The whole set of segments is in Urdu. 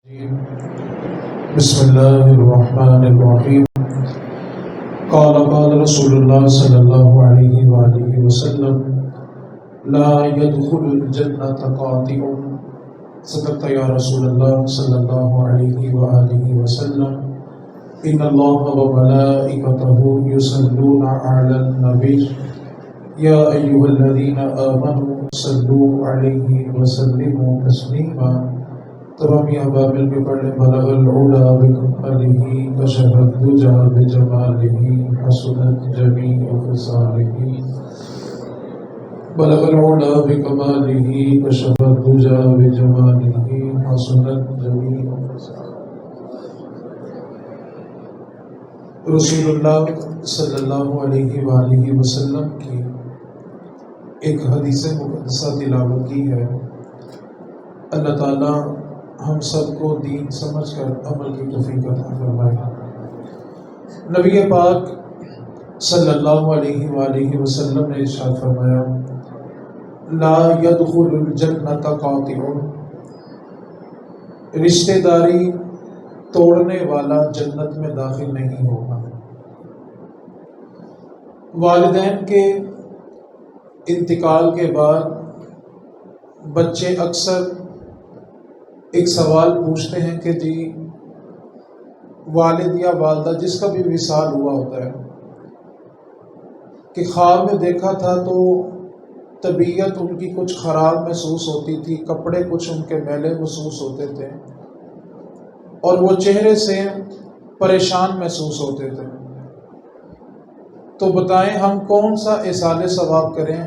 بسم الله الرحمن الرحيم. قال رسول الله صلى الله عليه وآله وسلم: لا يدخل الجنة قاطع. صدقت يا رسول الله صلى الله عليه وآله وسلم. إن الله وملائكته يصلون على النبي يا أيها الذين آمنوا صلوا عليه وسلموا تسليما. تمام ابابل کے پڑھنے بلغ العلا بکمالہ کشف الدجى بجمالہ حسنت جمیع خصالہ. بلغ العلا بکمالہ کشف الدجى بجمالہ حسنت جمیع خصالہ. رسول اللہ صلی اللہ علیہ وآلہ وسلم کی ایک حدیث مقدسہ تلاوت کی ہے. اللہ تعالیٰ ہم سب کو دین سمجھ کر عمل کی توفیق عطا فرمائے. نبی پاک صلی اللہ علیہ وآلہ وسلم نے ارشاد فرمایا: لا يدخل الجنۃ قاطع. رشتہ داری توڑنے والا جنت میں داخل نہیں ہوگا. والدین کے انتقال کے بعد بچے اکثر ایک سوال پوچھتے ہیں کہ جی والد یا والدہ جس کا بھی وصال ہوا ہوتا ہے کہ خواب میں دیکھا تھا تو طبیعت ان کی کچھ خراب محسوس ہوتی تھی، کپڑے کچھ ان کے میلے محسوس ہوتے تھے اور وہ چہرے سے پریشان محسوس ہوتے تھے. تو بتائیں ہم کون سا ایصال ثواب کریں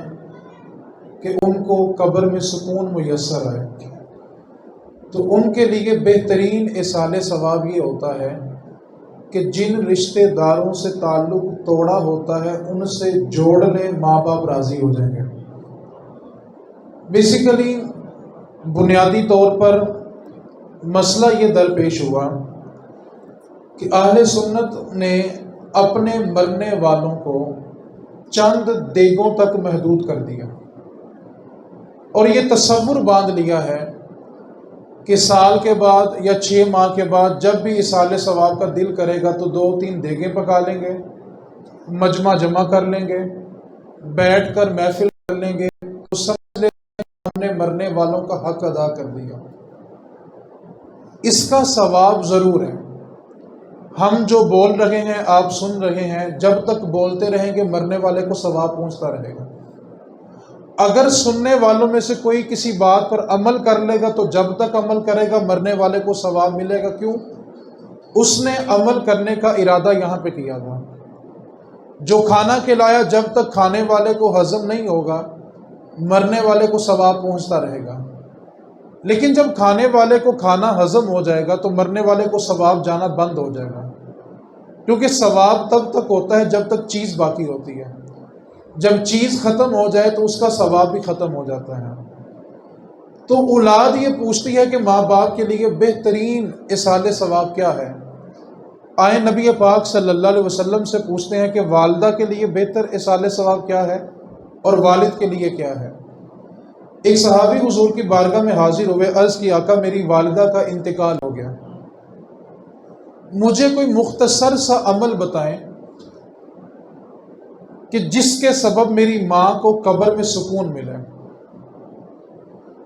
کہ ان کو قبر میں سکون میسر آئے؟ تو ان کے لیے بہترین ایصال ثواب یہ ہوتا ہے کہ جن رشتہ داروں سے تعلق توڑا ہوتا ہے ان سے جوڑ لیں، ماں باپ راضی ہو جائیں گے. بیسیکلی بنیادی طور پر مسئلہ یہ درپیش ہوا کہ اہل سنت نے اپنے مرنے والوں کو چند دیگوں تک محدود کر دیا اور یہ تصور باندھ لیا ہے کہ سال کے بعد یا 6 ماہ کے بعد جب بھی ایصال ثواب کا دل کرے گا تو 2-3 دیگیں پکا لیں گے، مجمع جمع کر لیں گے، بیٹھ کر محفل کر لیں گے، تو سمجھ لیں کہ ہم نے مرنے والوں کا حق ادا کر دیا. اس کا ثواب ضرور ہے. ہم جو بول رہے ہیں آپ سن رہے ہیں، جب تک بولتے رہیں گے مرنے والے کو ثواب پہنچتا رہے گا. اگر سننے والوں میں سے کوئی کسی بات پر عمل کر لے گا تو جب تک عمل کرے گا مرنے والے کو ثواب ملے گا. کیوں؟ اس نے عمل کرنے کا ارادہ یہاں پہ کیا تھا. جو کھانا کھلایا جب تک کھانے والے کو ہضم نہیں ہوگا مرنے والے کو ثواب پہنچتا رہے گا. لیکن جب کھانے والے کو کھانا ہضم ہو جائے گا تو مرنے والے کو ثواب جانا بند ہو جائے گا، کیونکہ ثواب تب تک ہوتا ہے جب تک چیز باقی ہوتی ہے. جب چیز ختم ہو جائے تو اس کا ثواب بھی ختم ہو جاتا ہے. تو اولاد یہ پوچھتی ہے کہ ماں باپ کے لیے بہترین ایصال ثواب کیا ہے؟ آئے نبی پاک صلی اللہ علیہ وسلم سے پوچھتے ہیں کہ والدہ کے لیے بہتر ایصال ثواب کیا ہے اور والد کے لیے کیا ہے. ایک صحابی حضور کی بارگاہ میں حاضر ہوئے، عرض کی آقا میری والدہ کا انتقال ہو گیا، مجھے کوئی مختصر سا عمل بتائیں کہ جس کے سبب میری ماں کو قبر میں سکون ملے.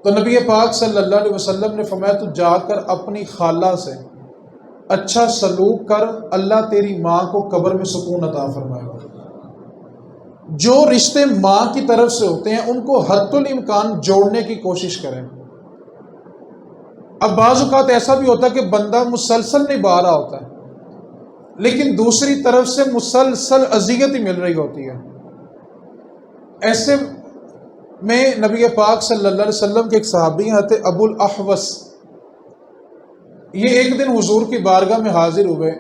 تو نبی پاک صلی اللہ علیہ وسلم نے فرمایا تو جا کر اپنی خالہ سے اچھا سلوک کر، اللہ تیری ماں کو قبر میں سکون عطا فرمائے گا. جو رشتے ماں کی طرف سے ہوتے ہیں ان کو حد الامکان جوڑنے کی کوشش کریں. اب بعض اوقات ایسا بھی ہوتا ہے کہ بندہ مسلسل نبھا رہا ہوتا ہے لیکن دوسری طرف سے مسلسل اذیت ہی مل رہی ہوتی ہے. ایسے میں نبی پاک صلی اللہ علیہ وسلم کے ایک صحابی ہیں حضرت ابو الاحوص، یہ ایک دن حضور کی بارگاہ میں حاضر ہوئے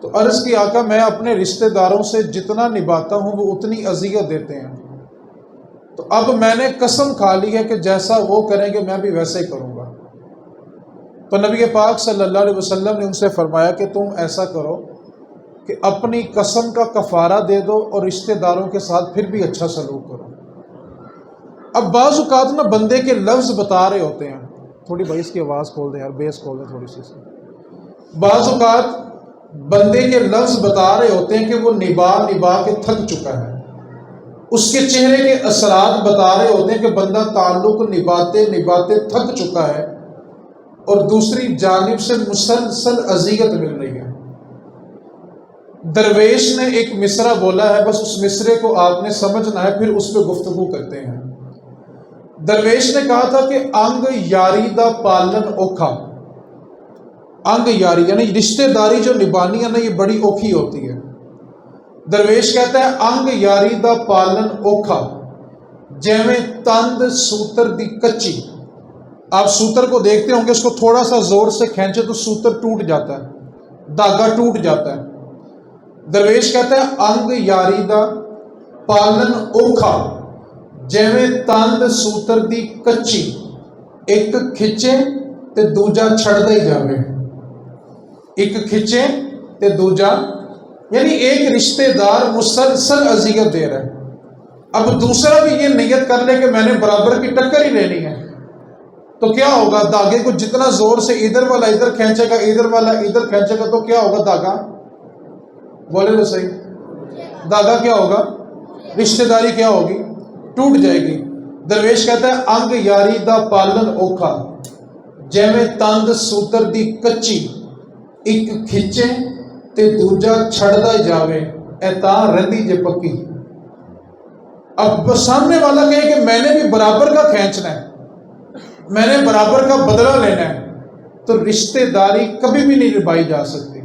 تو عرض کی آقا میں اپنے رشتہ داروں سے جتنا نبھاتا ہوں وہ اتنی اذیت دیتے ہیں، تو اب میں نے قسم کھا لی ہے کہ جیسا وہ کریں گے میں بھی ویسے ہی کروں گا. تو نبی پاک صلی اللہ علیہ وسلم نے ان سے فرمایا کہ تم ایسا کرو کہ اپنی قسم کا کفارہ دے دو اور رشتہ داروں کے ساتھ پھر بھی اچھا سلوک کرو. اب بعض اوقات نا بندے کے لفظ بتا رہے ہوتے ہیں تھوڑی بھائی اس کی آواز کھول دیں یار، بیس کھول دیں تھوڑی سی اس کی۔ بعض اوقات بندے کے لفظ بتا رہے ہوتے ہیں کہ وہ نبھا کے تھک چکا ہے، اس کے چہرے کے اثرات بتا رہے ہوتے ہیں کہ بندہ تعلق نبھاتے تھک چکا ہے، اور دوسری جانب سے مسلسل اذیت مل رہی ہے۔ درویش نے ایک مصرع بولا ہے، بس اس مصرے کو آپ نے سمجھنا ہے، پھر اس پہ گفتگو کرتے ہیں۔ درویش نے کہا تھا کہ انگ یاری دا پالن اوکھا، انگ یاری یعنی رشتہ داری جو نبھانی ہے نا، یہ بڑی اوکھی ہوتی ہے۔ درویش کہتا ہے انگ یاری دا پالن اوکھا جیویں تند سوتر دی کچی۔ آپ سوتر کو دیکھتے ہوں گے، اس کو تھوڑا سا زور سے کھینچے تو سوتر ٹوٹ جاتا ہے، دھاگا ٹوٹ جاتا ہے۔ درویش کہتا ہے انگ یاری دا پالن اوکھا جیویں تند سوتر دی کچی، ایک کھچے تے دوجا چھڑدا ہی جاوے۔ ایک کھچے تے دوجا، یعنی ایک رشتہ دار مسلسل اذیت دے رہا ہے، اب دوسرا بھی یہ نیت کر لے کہ میں نے برابر کی ٹکر ہی لینی ہے، تو کیا ہوگا؟ دھاگے کو جتنا زور سے ادھر والا ادھر کھینچے گا، ادھر والا ادھر کھینچے گا، تو کیا ہوگا؟ دھاگا بولے تو صحیح، دھاگا کیا ہوگا؟ رشتہ داری کیا ہوگی؟ ٹوٹ جائے گی۔ درویش کہتا ہے انگ یاری دا پالن اوکھا جیویں تند سوتر دی کچی، ایک کھچے تے دوجا چھڑدا جاوے، اے تاں رہندی جے پکی۔ اب سامنے والا کہے کہ میں نے بھی برابر کا کھینچنا ہے، میں نے برابر کا بدلہ لینا ہے، تو رشتہ داری کبھی بھی نہیں نبھائی جا سکتی۔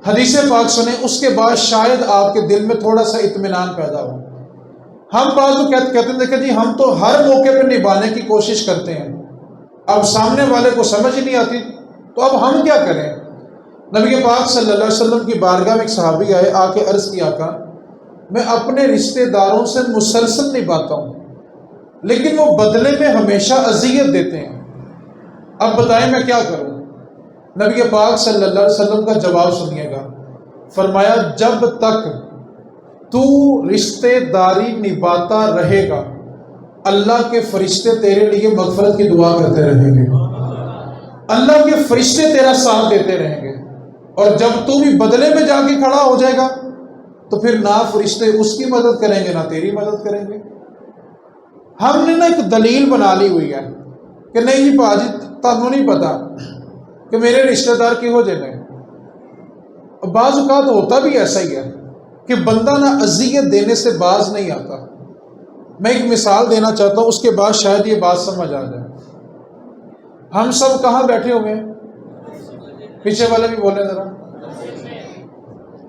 حدیث پاک سنیں، اس کے بعد شاید آپ کے دل میں تھوڑا سا اطمینان پیدا ہو۔ ہم بعض کہتے ہیں دیکھیں جی ہم تو ہر موقع پہ نبھانے کی کوشش کرتے ہیں، اب سامنے والے کو سمجھ ہی نہیں آتی، تو اب ہم کیا کریں؟ نبی پاک صلی اللہ علیہ وسلم کی بارگاہ میں ایک صحابی آئے، آ کے عرض کیا آقا میں اپنے رشتہ داروں سے مسلسل نبھاتا ہوں، لیکن وہ بدلے میں ہمیشہ اذیت دیتے ہیں، اب بتائیں میں کیا کروں؟ نبی پاک صلی اللہ علیہ وسلم کا جواب سنیے گا، فرمایا جب تک تو رشتہ داری نبھاتا رہے گا، اللہ کے فرشتے تیرے لیے مغفرت کی دعا کرتے رہیں گے، اللہ کے فرشتے تیرا ساتھ دیتے رہیں گے، اور جب تو بھی بدلے میں جا کے کھڑا ہو جائے گا تو پھر نہ فرشتے اس کی مدد کریں گے نہ تیری مدد کریں گے۔ ہم نے نا ایک دلیل بنا لی ہوئی ہے کہ نہیں جی پاجی تانوں نہیں پتا کہ میرے رشتہ دار کہو جے نے۔ بعض اوقات ہوتا بھی ایسا ہی ہے کہ بندہ نہ اذیت دینے سے باز نہیں آتا۔ میں ایک مثال دینا چاہتا ہوں، اس کے بعد شاید یہ بات سمجھ آ جائے۔ ہم سب کہاں بیٹھے ہوئے ہیں؟ پیچھے والے بھی بولیں ذرا،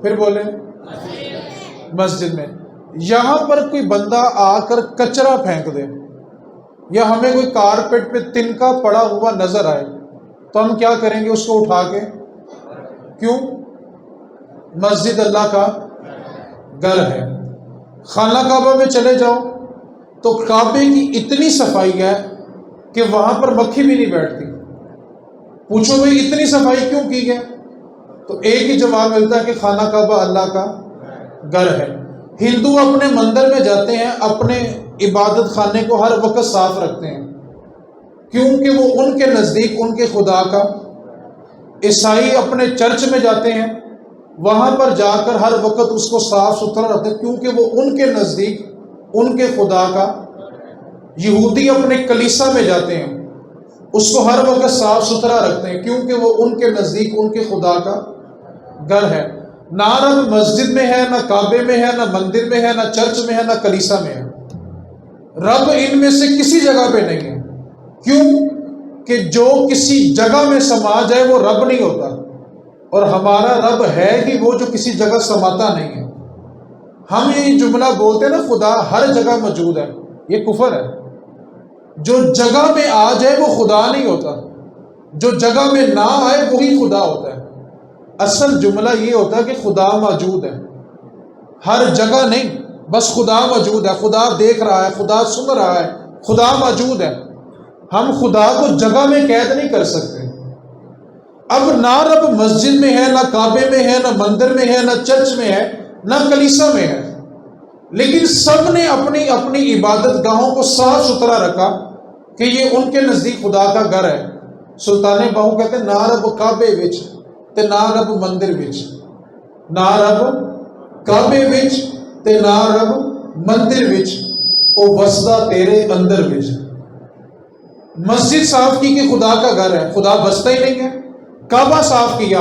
پھر بولیں مسجد میں۔ یہاں پر کوئی بندہ آ کر کچرا پھینک دے، یا ہمیں کوئی کارپیٹ پہ تنکا پڑا ہوا نظر آئے، تو ہم کیا کریں گے؟ اس کو اٹھا کے، کیوں؟ مسجد اللہ کا گھر ہے۔ خانہ کعبہ میں چلے جاؤ تو کعبے کی اتنی صفائی ہے کہ وہاں پر مکھی بھی نہیں بیٹھتی۔ پوچھو بھئی اتنی صفائی کیوں کی ہے؟ تو ایک ہی جواب ملتا ہے کہ خانہ کعبہ اللہ کا گھر ہے۔ ہندو اپنے مندر میں جاتے ہیں، اپنے عبادت خانے کو ہر وقت صاف رکھتے ہیں، کیونکہ وہ ان کے نزدیک ان کے خدا کا۔ عیسائی اپنے چرچ میں جاتے ہیں، وہاں پر جا کر ہر وقت اس کو صاف ستھرا رکھتے ہیں، کیونکہ وہ ان کے نزدیک ان کے خدا کا۔ یہودی اپنے کلیسا میں جاتے ہیں، اس کو ہر وقت صاف ستھرا رکھتے ہیں، کیونکہ وہ ان کے نزدیک ان کے خدا کا گھر ہے۔ نہ رب مسجد میں ہے، نہ کعبے میں ہے، نہ مندر میں ہے، نہ چرچ میں ہے، نہ کلیسا میں ہے۔ رب ان میں سے کسی جگہ پہ نہیں ہے۔ کیوں؟ کہ جو کسی جگہ میں سما جائے وہ رب نہیں ہوتا، اور ہمارا رب ہے ہی وہ جو کسی جگہ سماتا نہیں ہے۔ ہم یہ جملہ بولتے ہیں نا خدا ہر جگہ موجود ہے، یہ کفر ہے۔ جو جگہ میں آ جائے وہ خدا نہیں ہوتا، جو جگہ میں نہ آئے وہی خدا ہوتا ہے۔ اصل جملہ یہ ہوتا ہے کہ خدا موجود ہے، ہر جگہ نہیں، بس خدا موجود ہے، خدا دیکھ رہا ہے، خدا سن رہا ہے، خدا موجود ہے۔ ہم خدا کو جگہ میں قید نہیں کر سکتے۔ اب نہ رب مسجد میں ہے، نہ کعبے میں ہے، نہ مندر میں ہے، نہ چرچ میں ہے، نہ کلیسا میں ہے، لیکن سب نے اپنی اپنی عبادت گاہوں کو صاف ستھرا رکھا، کہ یہ ان کے نزدیک خدا کا گھر ہے. سلطان باہو کہتے ہیں نہ رب کعبے وچ تے نہ رب مندر وچ، نہ رب کعبے وچ تے نہ رب مندر وچ، او وسدا تیرے اندر وچ. مسجد صاف کی کہ خدا کا گھر ہے، خدا بستا ہی نہیں ہے. کعبہ صاف کیا،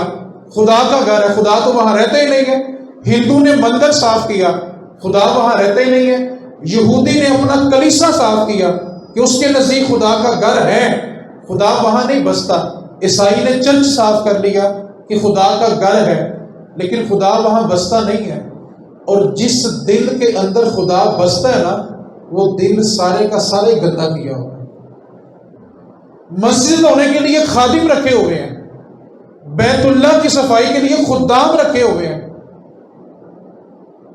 خدا کا گھر ہے، خدا تو وہاں رہتا ہی نہیں ہے. ہندو نے مندر صاف کیا، خدا وہاں رہتا ہی نہیں ہے. یہودی نے اپنا کلیسا صاف کیا کہ اس کے نزدیک خدا کا گھر ہے، خدا وہاں نہیں بستا. عیسائی نے چرچ صاف کر لیا کہ خدا کا گھر ہے، لیکن خدا وہاں بستا نہیں ہے. اور جس دل کے اندر خدا بستا ہے نا، وہ دل سارے کا سارے گندا کیا ہوا ہے. مسجد ہونے کے لیے خادم رکھے ہوئے ہیں، بیت اللہ کی صفائی کے لیے خدام رکھے ہوئے ہیں.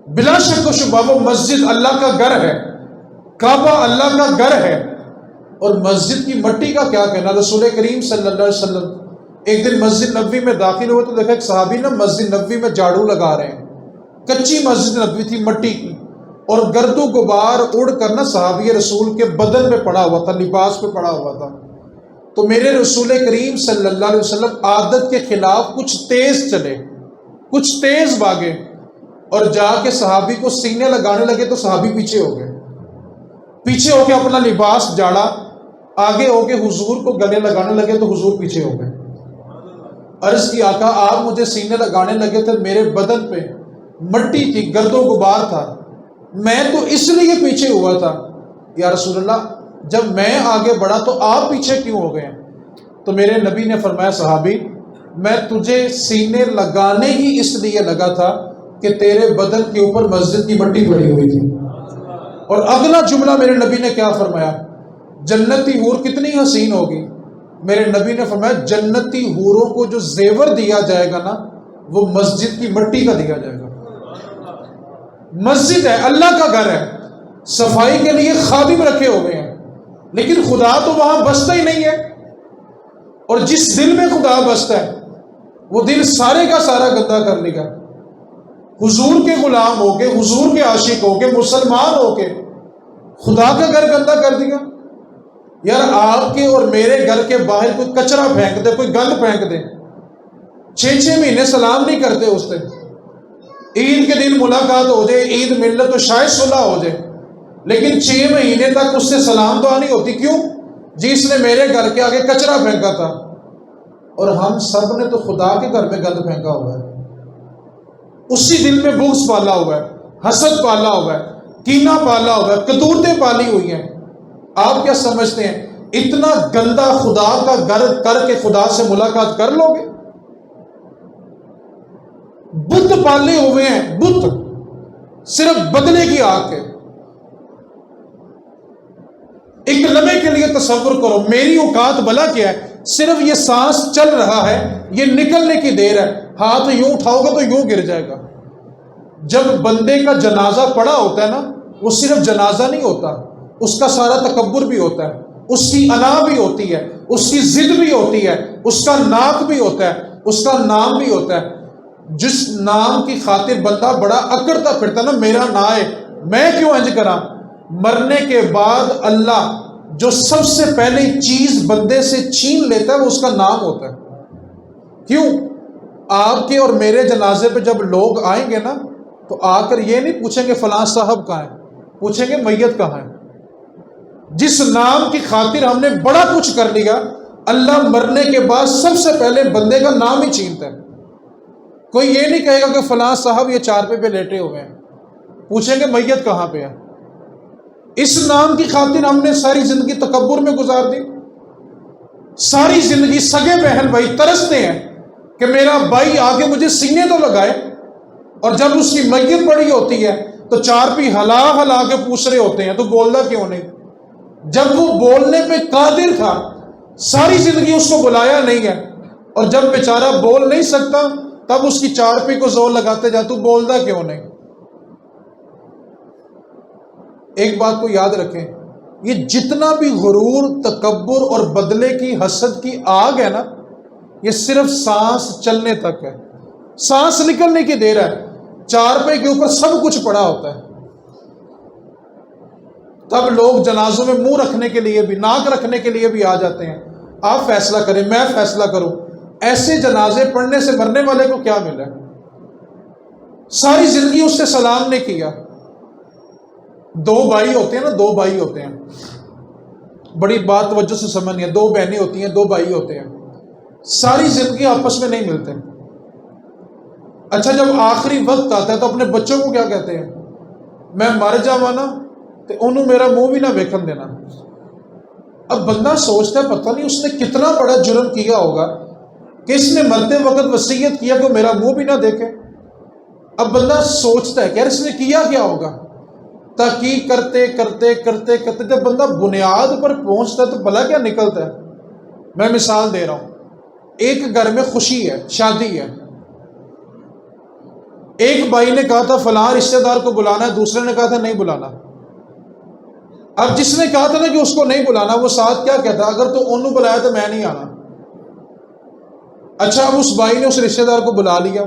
بلا شک و شبہ وہ مسجد اللہ کا گھر ہے، کعبہ اللہ کا گھر ہے. اور مسجد کی مٹی کا کیا کہنا. رسول کریم صلی اللہ علیہ وسلم ایک دن مسجد نبوی میں داخل ہوئے تو دیکھا ایک صحابی نا مسجد نبوی میں جھاڑو لگا رہے ہیں. کچی مسجد نبوی تھی مٹی کی، اور گرد و غبار اڑ کر نا صحابی رسول کے بدن پہ پڑا ہوا تھا، لباس پہ پڑا ہوا تھا. تو میرے رسول کریم صلی اللہ علیہ وسلم عادت کے خلاف کچھ تیز چلے، کچھ تیز بھاگے، اور جا کے صحابی کو سینے لگانے لگے تو صحابی پیچھے ہو گئے. پیچھے ہو کے اپنا لباس جاڑا، آگے ہو کے حضور کو گلے لگانے لگے تو حضور پیچھے ہو گئے. عرض کی آقا آپ مجھے سینے لگانے لگے تھے، میرے بدن پہ مٹی تھی، گرد و غبار تھا، میں تو اس لیے پیچھے ہوا تھا. یا رسول اللہ جب میں آگے بڑھا تو آپ پیچھے کیوں ہو گئے؟ تو میرے نبی نے فرمایا صحابی میں تجھے سینے لگانے ہی اس لیے لگا تھا کہ تیرے بدن کے اوپر مسجد کی مٹی پڑی ہوئی تھی. اور اگلا جملہ میرے نبی نے کیا فرمایا؟ جنتی حور کتنی حسین ہوگی. میرے نبی نے فرمایا جنتی حوروں کو جو زیور دیا جائے گا نا، وہ مسجد کی مٹی کا دیا جائے گا. مسجد ہے، اللہ کا گھر ہے، صفائی کے لیے خادم رکھے ہوئے ہیں، لیکن خدا تو وہاں بستا ہی نہیں ہے. اور جس دل میں خدا بستا ہے وہ دل سارے کا سارا گندا کر لے گا. حضور کے غلام ہو کے، حضور کے عاشق ہو کے، مسلمان ہو کے خدا کا گھر گندا کر دیا. یار آپ کے اور میرے گھر کے باہر کوئی کچرا پھینک دے، کوئی گند پھینک دے، 6 مہینے سلام نہیں کرتے اس دن. عید کے دن ملاقات ہو جائے، عید مل تو شاید صلح ہو جائے، لیکن 6 مہینے تک اس سے سلام دعا نہیں ہوتی. کیوں؟ جس نے میرے گھر کے آگے کچرا پھینکا تھا. اور ہم سب نے تو خدا کے گھر میں گند پھینکا ہوا ہے. اسی دل میں بغض پالا ہوا ہے، حسد پالا ہوا ہے، کینہ پالا ہوا ہے، کدورتیں پالی ہوئی ہیں. آپ کیا سمجھتے ہیں اتنا گندا خدا کا گھر کر کے خدا سے ملاقات کر لو گے؟ بت پالے ہوئے ہیں، بت صرف بدلے کی آگ کے. ایک لمحے کے لیے تصور کرو میری اوقات بلا کیا ہے، صرف یہ سانس چل رہا ہے، یہ نکلنے کی دیر ہے، ہاتھ یوں اٹھاؤ گا تو یوں گر جائے گا. جب بندے کا جنازہ پڑا ہوتا ہے نا، وہ صرف جنازہ نہیں ہوتا، اس کا سارا تکبر بھی ہوتا ہے، اس کی انا بھی ہوتی ہے، اس کی ضد بھی ہوتی ہے، اس کا ناک بھی ہوتا ہے، اس کا نام بھی ہوتا ہے. جس نام کی خاطر بندہ بڑا اکڑتا پھرتا نا، میرا نا ہے میں کیوں انج کرا. مرنے کے بعد اللہ جو سب سے پہلے چیز بندے سے چھین لیتا ہے وہ اس کا نام ہوتا ہے. کیوں؟ آپ کے اور میرے جنازے پہ جب لوگ آئیں گے نا تو آ کر یہ نہیں پوچھیں گے فلاں صاحب کہاں ہے، پوچھیں گے میت کہاں ہے. جس نام کی خاطر ہم نے بڑا کچھ کر لیا، اللہ مرنے کے بعد سب سے پہلے بندے کا نام ہی چھینتا ہے. کوئی یہ نہیں کہے گا کہ فلاں صاحب یہ چارپے پہ لیٹے ہوئے ہیں، پوچھیں گے میت کہاں پہ ہے. اس نام کی خاطر ہم نے ساری زندگی تکبر میں گزار دی. ساری زندگی سگے بہن بھائی ترستے ہیں کہ میرا بھائی آگے مجھے سینے تو لگائے، اور جب اس کی میت پڑی ہوتی ہے تو چارپی ہلا ہلا کے پوچھ رہے ہوتے ہیں تو بولنا کیوں نہیں. جب وہ بولنے پہ قادر تھا، ساری زندگی اس کو بلایا نہیں ہے، اور جب بیچارہ بول نہیں سکتا تب اس کی چارپی کو زور لگاتے جا تو بولنا کیوں نہیں. ایک بات کو یاد رکھیں، یہ جتنا بھی غرور، تکبر اور بدلے کی، حسد کی آگ ہے نا، یہ صرف سانس چلنے تک ہے. سانس نکلنے کی دیر ہے، چارپے کے اوپر سب کچھ پڑا ہوتا ہے. تب لوگ جنازوں میں منہ رکھنے کے لیے بھی، ناک رکھنے کے لیے بھی آ جاتے ہیں. آپ فیصلہ کریں، میں فیصلہ کروں. ایسے جنازے پڑھنے سے مرنے والے کو کیا ملا؟ ساری زندگی اس سے سلام نہیں کیا. دو بھائی ہوتے ہیں نا، دو بھائی ہوتے ہیں، بڑی بات توجہ سے سمجھنی ہے. دو بہنیں ہوتی ہیں، دو بھائی ہوتے ہیں، ساری زندگی آپس میں نہیں ملتے. اچھا جب آخری وقت آتا ہے تو اپنے بچوں کو کیا کہتے ہیں؟ میں مر جاواں نا تو انہوں میرا منہ بھی نہ ویکھن دینا. اب بندہ سوچتا ہے پتہ نہیں اس نے کتنا بڑا جرم کیا ہوگا کہ اس نے مرتے وقت وصیت کیا کہ میرا منہ بھی نہ دیکھے. اب بندہ سوچتا ہے کہ یار اس نے کیا کیا ہوگا. تحقیق کرتے کرتے کرتے کرتے جب بندہ بنیاد پر پہنچتا ہے تو بھلا کیا نکلتا ہے. میں مثال دے رہا ہوں. ایک گھر میں خوشی ہے، شادی ہے. ایک بھائی نے کہا تھا فلاں رشتہ دار کو بلانا ہے، دوسرے نے کہا تھا نہیں بلانا. اب جس نے کہا تھا نا کہ اس کو نہیں بلانا، وہ ساتھ کیا کہتا اگر تو انہوں بلایا تو میں نہیں آنا. اچھا اب اس بھائی نے اس رشتہ دار کو بلا لیا.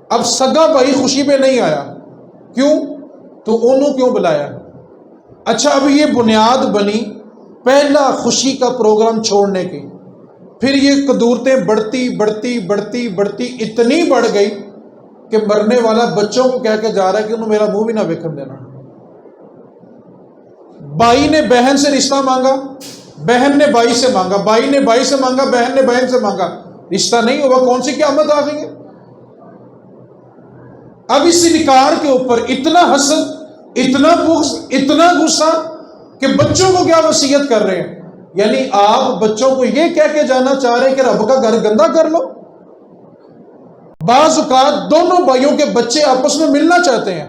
اب سگا بھائی خوشی پہ نہیں آیا، کیوں؟ تو انہوں کیوں بلایا؟ اچھا اب یہ بنیاد بنی پہلا خوشی کا پروگرام چھوڑنے کی. پھر یہ قدورتیں بڑھتی بڑھتی بڑھتی بڑھتی اتنی بڑھ گئی کہ مرنے والا بچوں کو کہہ کے جا رہا ہے کہ انہوں میرا منہ بھی نہ ویکھن دینا. بھائی نے بہن سے رشتہ مانگا، بہن نے بھائی سے مانگا، بھائی نے بھائی سے مانگا، بہن نے بہن سے مانگا، رشتہ نہیں ہوا. کون سی قیامت آ گئی ہے؟ اب اس انکار کے اوپر اتنا حسد، اتنا بغض، اتنا غصہ کہ بچوں کو کیا وصیت کر رہے ہیں. یعنی آپ بچوں کو یہ کہہ کے جانا چاہ رہے ہیں کہ رب کا گھر گندا کر لو. بعض اوقات دونوں بھائیوں کے بچے آپس میں ملنا چاہتے ہیں،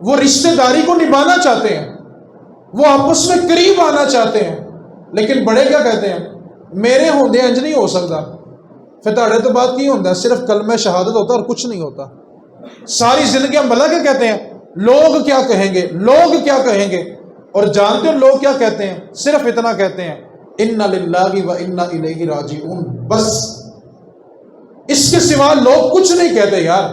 وہ رشتہ داری کو نبھانا چاہتے ہیں، وہ آپس میں قریب آنا چاہتے ہیں، لیکن بڑے کیا کہتے ہیں؟ میرے ہوندے انج نہیں ہو سکتا. پھر تاڑے تو بات کی ہوتا ہے، صرف کلمہ شہادت ہوتا ہے اور کچھ نہیں ہوتا. ساری زندگی ہم بھلا کیا کہتے ہیں؟ لوگ کیا کہیں گے، لوگ کیا کہیں گے. اور جانتے ہو لوگ کیا کہتے ہیں؟ صرف اتنا کہتے ہیں انا للہ و انا الیہ راجعون. بس اس کے سوا لوگ کچھ نہیں کہتے. یار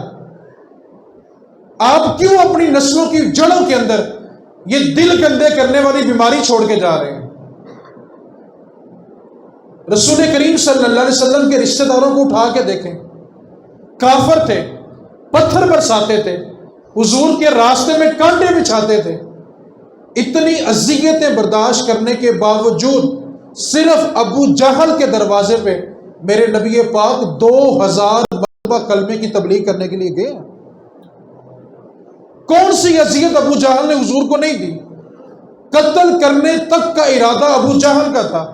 آپ کیوں اپنی نسلوں کی جڑوں کے اندر یہ دل گندے کرنے والی بیماری چھوڑ کے جا رہے ہیں؟ رسول کریم صلی اللہ علیہ وسلم کے رشتہ داروں کو اٹھا کے دیکھیں. کافر تھے، پتھر برساتے تھے، حضور کے راستے میں کانٹے بچھاتے تھے. اتنی اذیتیں برداشت کرنے کے باوجود صرف ابو جہل کے دروازے پہ میرے نبی پاک 2000 مرتبہ کلمے کی تبلیغ کرنے کے لیے گئے. کون سی اذیت ابو جہل نے حضور کو نہیں دی؟ قتل کرنے تک کا ارادہ ابو جہل کا تھا.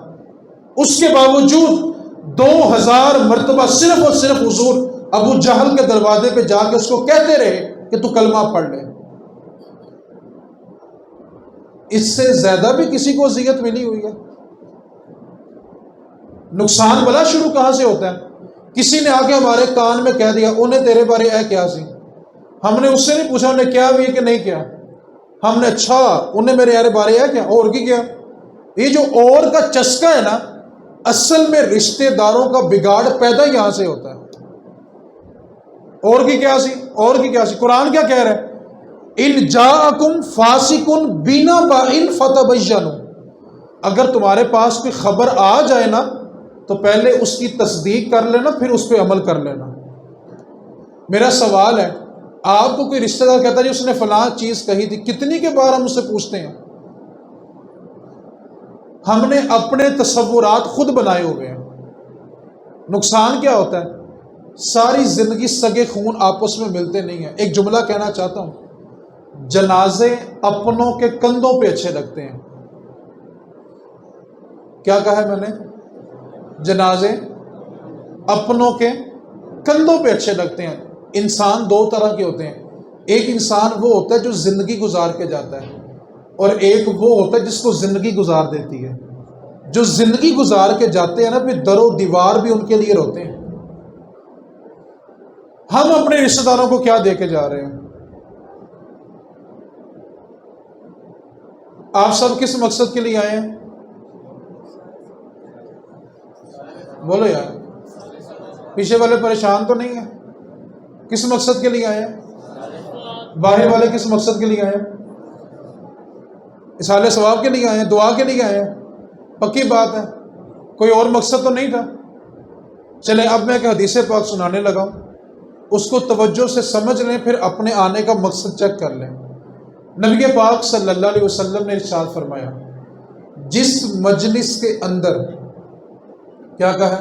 اس کے باوجود 2000 مرتبہ صرف اور صرف حضور ابو جہل کے دروازے پہ جا کے اس کو کہتے رہے کہ تو کلمہ پڑھ لے. اس سے زیادہ بھی کسی کو اذیت ملی ہوئی ہے؟ نقصان بلا شروع کہاں سے ہوتا ہے؟ کسی نے آ کے ہمارے کان میں کہہ دیا انہیں تیرے بارے اے کیا سی. ہم نے اس سے نہیں پوچھا انہیں کیا بھی ہے کہ نہیں کیا. ہم نے اچھا انہیں میرے بارے اے کیا اور کی کیا. یہ جو اور کا چسکا ہے نا، اصل میں رشتہ داروں کا بگاڑ پیدا یہاں سے ہوتا ہے. اور کی کیا سی، اور کی کیا سی. قرآن کیا کہہ رہا ہے؟ ان جاءکم فاسق بنبأ فتبینوا. اگر تمہارے پاس کوئی خبر آ جائے نا تو پہلے اس کی تصدیق کر لینا، پھر اس پہ عمل کر لینا. میرا سوال ہے، آپ کو کوئی رشتہ دار کہتا ہے جی اس نے فلاں چیز کہی تھی، کتنی کے بار ہم اس سے پوچھتے ہیں؟ ہم نے اپنے تصورات خود بنائے ہوئے ہیں. نقصان کیا ہوتا ہے؟ ساری زندگی سگے خون آپس میں ملتے نہیں ہیں. ایک جملہ کہنا چاہتا ہوں، جنازے اپنوں کے کندھوں پہ اچھے لگتے ہیں. کیا کہا ہے میں نے؟ جنازے اپنوں کے کندھوں پہ اچھے لگتے ہیں. انسان دو طرح کے ہوتے ہیں. ایک انسان وہ ہوتا ہے جو زندگی گزار کے جاتا ہے، اور ایک وہ ہوتا ہے جس کو زندگی گزار دیتی ہے. جو زندگی گزار کے جاتے ہیں نا، پھر در و دیوار بھی ان کے لیے روتے ہیں. ہم اپنے رشتہ داروں کو کیا دے کے جا رہے ہیں؟ آپ سب کس مقصد کے لیے آئے ہیں؟ بولو یار، پیچھے والے پریشان تو نہیں ہیں؟ کس مقصد کے لیے آئے ہیں؟ باہر والے کس مقصد کے لیے آئے ہیں؟ اصحال ثواب کے لیے آئے ہیں، دعا کے لیے آئے ہیں، پکی بات ہے، کوئی اور مقصد تو نہیں تھا۔ چلیں اب میں ایک حدیث پاک سنانے لگا ہوں، اس کو توجہ سے سمجھ لیں، پھر اپنے آنے کا مقصد چیک کر لیں۔ نبی پاک صلی اللہ علیہ وسلم نے ارشاد فرمایا، جس مجلس کے اندر کیا کہا،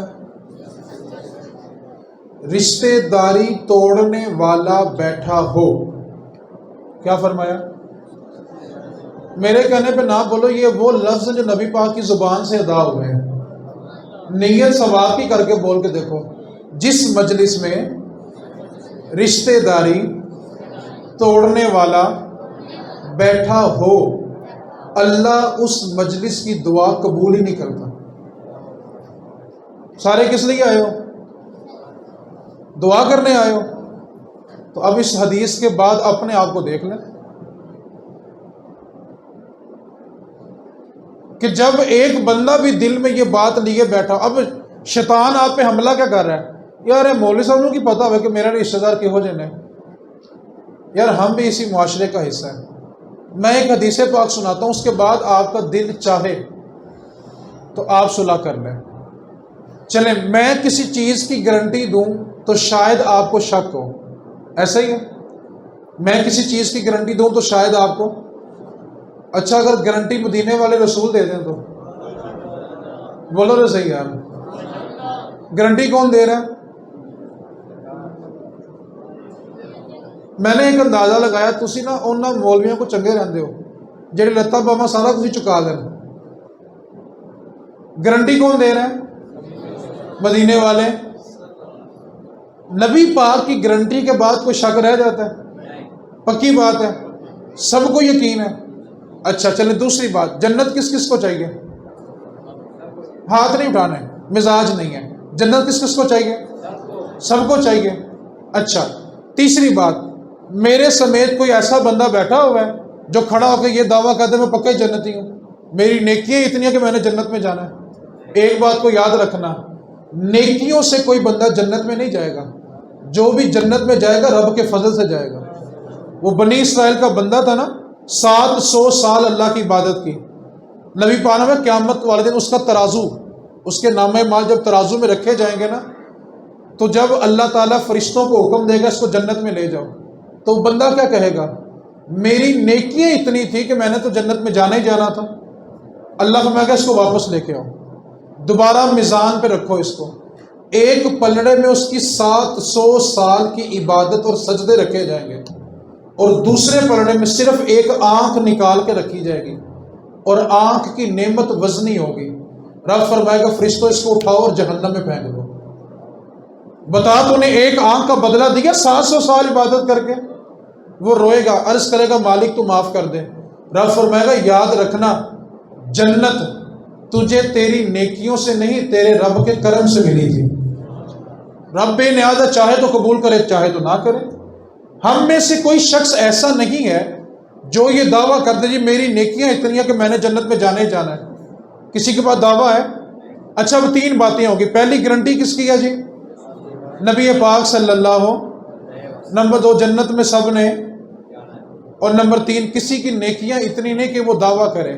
رشتے داری توڑنے والا بیٹھا ہو، کیا فرمایا؟ میرے کہنے پہ نہ بولو، یہ وہ لفظ جو نبی پاک کی زبان سے ادا ہوئے ہیں، نیت ثواب کی کر کے بول کے دیکھو، جس مجلس میں رشتے داری توڑنے والا بیٹھا ہو، اللہ اس مجلس کی دعا قبول ہی نہیں کرتا۔ سارے کس لیے آئے ہو؟ دعا کرنے آئے ہو۔ تو اب اس حدیث کے بعد اپنے آپ کو دیکھ لیں کہ جب ایک بندہ بھی دل میں یہ بات لیے بیٹھا، اب شیطان آپ پہ حملہ کیا کر رہا ہے؟ یار مولوی صاحب کی پتہ ہو کہ میرا رشتہ دار کہو جنے، یار ہم بھی اسی معاشرے کا حصہ ہیں۔ میں ایک حدیث پاک سناتا ہوں، اس کے بعد آپ کا دل چاہے تو آپ صلح کر لیں۔ چلیں میں کسی چیز کی گارنٹی دوں تو شاید آپ کو شک ہو، ایسا ہی ہے؟ میں کسی چیز کی گارنٹی دوں تو شاید آپ کو، اچھا اگر گارنٹی مدینے والے رسول دے دیں تو بولو تو صحیح یار، گارنٹی کون دے رہا ہے؟ میں نے ایک اندازہ لگایا، تسی نا انہاں مولویوں کو چنگے رہندے ہو جڑے لتا باما سارا کچھ چکا دیں۔ گارنٹی کون دے رہا ہے؟ مدینے والے۔ نبی پاک کی گارنٹی کے بعد کوئی شک رہ جاتا ہے؟ پکی بات ہے، سب کو یقین ہے۔ اچھا چلیں دوسری بات، جنت کس کس کو چاہیے؟ ہاتھ نہیں اٹھانے، مزاج نہیں ہے۔ جنت کس کس کو چاہیے؟ سب کو چاہیے۔ اچھا تیسری بات، میرے سمیت کوئی ایسا بندہ بیٹھا ہوا ہے جو کھڑا ہو کے یہ دعویٰ کرتے میں پکا ہی جنتی ہوں، میری نیکیاں اتنی ہیں کہ میں نے جنت میں جانا ہے۔ ایک بات کو یاد رکھنا، نیکیوں سے کوئی بندہ جنت میں نہیں جائے گا، جو بھی جنت میں جائے گا رب کے فضل سے جائے گا۔ وہ بنی اسرائیل کا بندہ تھا نا، 700 سال اللہ کی عبادت کی، نبی پاک میں قیامت والے دن اس کا ترازو، اس کے نامہ مال جب ترازو میں رکھے جائیں گے نا، تو جب اللہ تعالیٰ فرشتوں کو حکم دے گا اس کو جنت میں لے جاؤ، تو بندہ کیا کہے گا؟ میری نیکیاں اتنی تھی کہ میں نے تو جنت میں جانا ہی جانا تھا۔ اللہ فرمائے گا اس کو واپس لے کے آؤ، دوبارہ میزان پہ رکھو اس کو، ایک پلڑے میں اس کی 700 سال کی عبادت اور سجدے رکھے جائیں گے، اور دوسرے پلڑے میں صرف ایک آنکھ نکال کے رکھی جائے گی، اور آنکھ کی نعمت وزنی ہوگی۔ رب فرمائے گا فرشتوں اس کو اٹھاؤ اور جہنم میں پھینک دو۔ بتا تو نے ایک آنکھ کا بدلہ دیا 700 سال عبادت کر کے؟ وہ روئے گا، عرض کرے گا مالک تو معاف کر دے۔ رب فرمائے گا یاد رکھنا، جنت تجھے تیری نیکیوں سے نہیں تیرے رب کے کرم سے ملی تھی۔ رب بے نیازہ چاہے تو قبول کرے، چاہے تو نہ کرے۔ ہم میں سے کوئی شخص ایسا نہیں ہے جو یہ دعویٰ کر دے جی میری نیکیاں اتنی ہیں کہ میں نے جنت میں جانا ہی جانا ہے۔ کسی کے پاس دعویٰ ہے؟ اچھا اب 3 باتیں ہوگی۔ پہلی گارنٹی کس کی ہے جی؟ نبی پاک صلی اللہ ہو۔ نمبر 2 جنت میں سب نے، اور نمبر 3 کسی کی نیکیاں اتنی نہیں کہ وہ دعویٰ کرے۔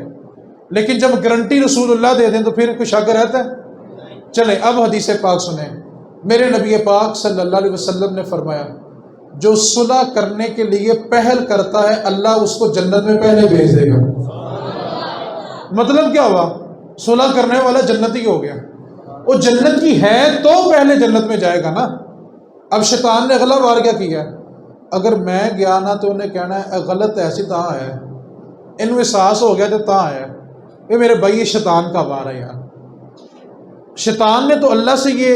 لیکن جب گارنٹی رسول اللہ دے دیں تو پھر کوئی شک رہتا ہے؟ چلیں اب حدیث پاک سنیں۔ میرے نبی پاک صلی اللہ علیہ وسلم نے فرمایا، جو صلح کرنے کے لیے پہل کرتا ہے اللہ اس کو جنت میں پہلے بھیج دے گا۔ مطلب کیا ہوا؟ صلح کرنے والا جنتی ہو گیا، وہ جنت کی ہے تو پہلے جنت میں جائے گا نا۔ اب شیطان نے اگلا وار کیا کیا؟ اگر میں گیا نا تو انہیں کہنا ہے غلط ایسی تاں ہے، انہوں احساس ہو گیا تو تاں ہے، یہ میرے بھائی یہ شیطان کا وار ہے یار۔ شیطان نے تو اللہ سے یہ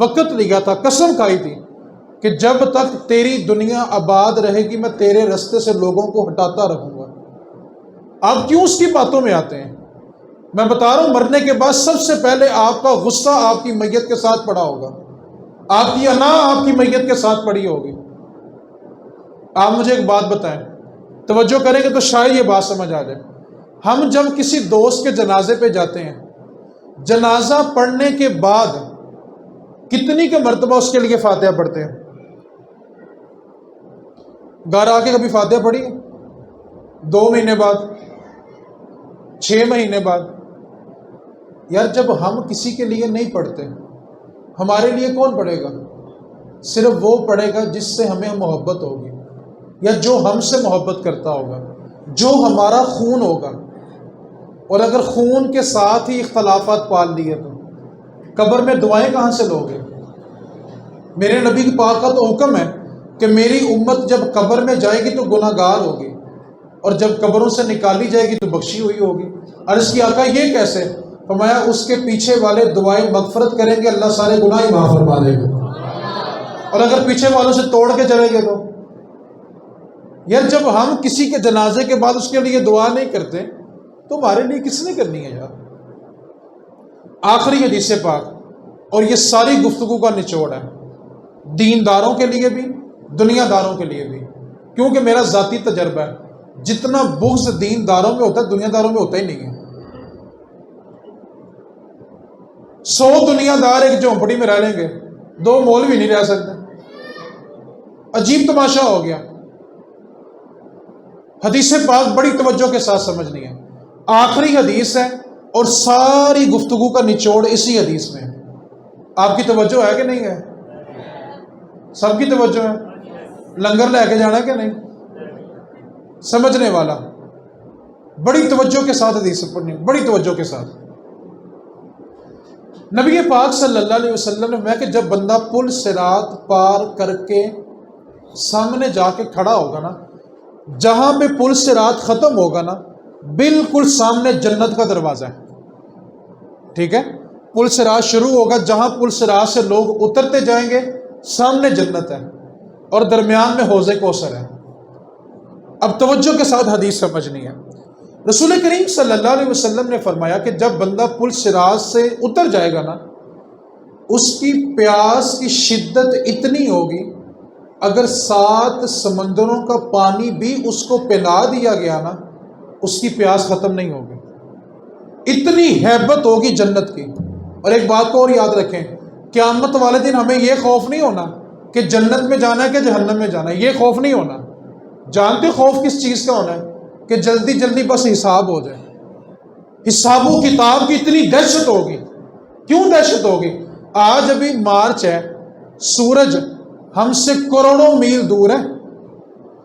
وقت لیا تھا، قسم کھائی تھی کہ جب تک تیری دنیا آباد رہے گی میں تیرے رستے سے لوگوں کو ہٹاتا رہوں گا۔ آپ کیوں اس کی باتوں میں آتے ہیں؟ میں بتا رہا ہوں مرنے کے بعد سب سے پہلے آپ کا غصہ آپ کی میت کے ساتھ پڑا ہوگا، آپ کی انا آپ کی میت کے ساتھ پڑی ہوگی۔ آپ مجھے ایک بات بتائیں، توجہ کریں گے تو شاید یہ بات سمجھ آ جائے۔ ہم جب کسی دوست کے جنازے پہ جاتے ہیں، جنازہ پڑھنے کے بعد کتنی کے مرتبہ اس کے لیے فاتحہ پڑھتے ہیں؟ گھر آ کے کبھی فاتحہ پڑھی؟ 2 مہینے بعد 6 مہینے بعد. یار جب ہم کسی کے لیے نہیں پڑھتے ہمارے لیے کون پڑھے گا؟ صرف وہ پڑھے گا جس سے ہمیں محبت ہوگی یا جو ہم سے محبت کرتا ہوگا، جو ہمارا خون ہوگا. اور اگر خون کے ساتھ ہی اختلافات پال لیے تو قبر میں دعائیں کہاں سے لوگے؟ میرے نبی پاک کا تو حکم ہے کہ میری امت جب قبر میں جائے گی تو گناہ گار ہوگی، اور جب قبروں سے نکالی جائے گی تو بخشی ہوئی ہوگی. عرض کی آقا یہ کیسے؟ فرمایا اس کے پیچھے والے دعائیں مغفرت کریں گے، اللہ سارے گناہ ہی معاف فرما دے گا. اور اگر پیچھے والوں سے توڑ کے چلے گئے تو یار جب ہم کسی کے جنازے کے بعد اس کے لیے دعا نہیں کرتے تو ہمارے لیے کس نے کرنی ہے یار؟ آخری حدیث پاک، اور یہ ساری گفتگو کا نچوڑ ہے، دینداروں کے لیے بھی دنیا داروں کے لیے بھی، کیونکہ میرا ذاتی تجربہ ہے جتنا بغض دینداروں میں ہوتا ہے دنیا داروں میں ہوتا ہی نہیں ہے. 100 دنیا دار ایک جھونپڑی میں رہ لیں گے، 2 مولوی نہیں رہ سکتے. عجیب تماشا ہو گیا. حدیث پاک بڑی توجہ کے ساتھ سمجھنی ہے، آخری حدیث ہے اور ساری گفتگو کا نچوڑ اسی حدیث میں ہے. آپ کی توجہ ہے کہ نہیں ہے؟ سب کی توجہ ہے؟ لنگر لے کے جانا ہے کہ نہیں؟ سمجھنے والا بڑی توجہ کے ساتھ حدیث پڑھنی، بڑی توجہ کے ساتھ. نبی پاک صلی اللہ علیہ وسلم نے فرمایا کہ جب بندہ پل صراط پار کر کے سامنے جا کے کھڑا ہوگا نا، جہاں پہ پل صراط ختم ہوگا نا بالکل سامنے جنت کا دروازہ ہے. ٹھیک ہے، پل صراط شروع ہوگا، جہاں پل صراط سے لوگ اترتے جائیں گے سامنے جنت ہے اور درمیان میں حوض کوثر ہے. اب توجہ کے ساتھ حدیث سمجھنی ہے. رسول کریم صلی اللہ علیہ وسلم نے فرمایا کہ جب بندہ پل صراط سے اتر جائے گا نا، اس کی پیاس کی شدت اتنی ہوگی اگر 7 سمندروں کا پانی بھی اس کو پلا دیا گیا نا اس کی پیاس ختم نہیں ہوگی. اتنی ہیبت ہوگی جنت کی. اور ایک بات کو اور یاد رکھیں، قیامت والے دن ہمیں یہ خوف نہیں ہونا کہ جنت میں جانا ہے کہ جہنم میں جانا ہے، یہ خوف نہیں ہونا. جانتے خوف کس چیز کا ہونا ہے؟ کہ جلدی جلدی بس حساب ہو جائے. حساب و کتاب کی اتنی دہشت ہوگی. کیوں دہشت ہوگی؟ آج ابھی مارچ ہے، سورج ہم سے کروڑوں میل دور ہے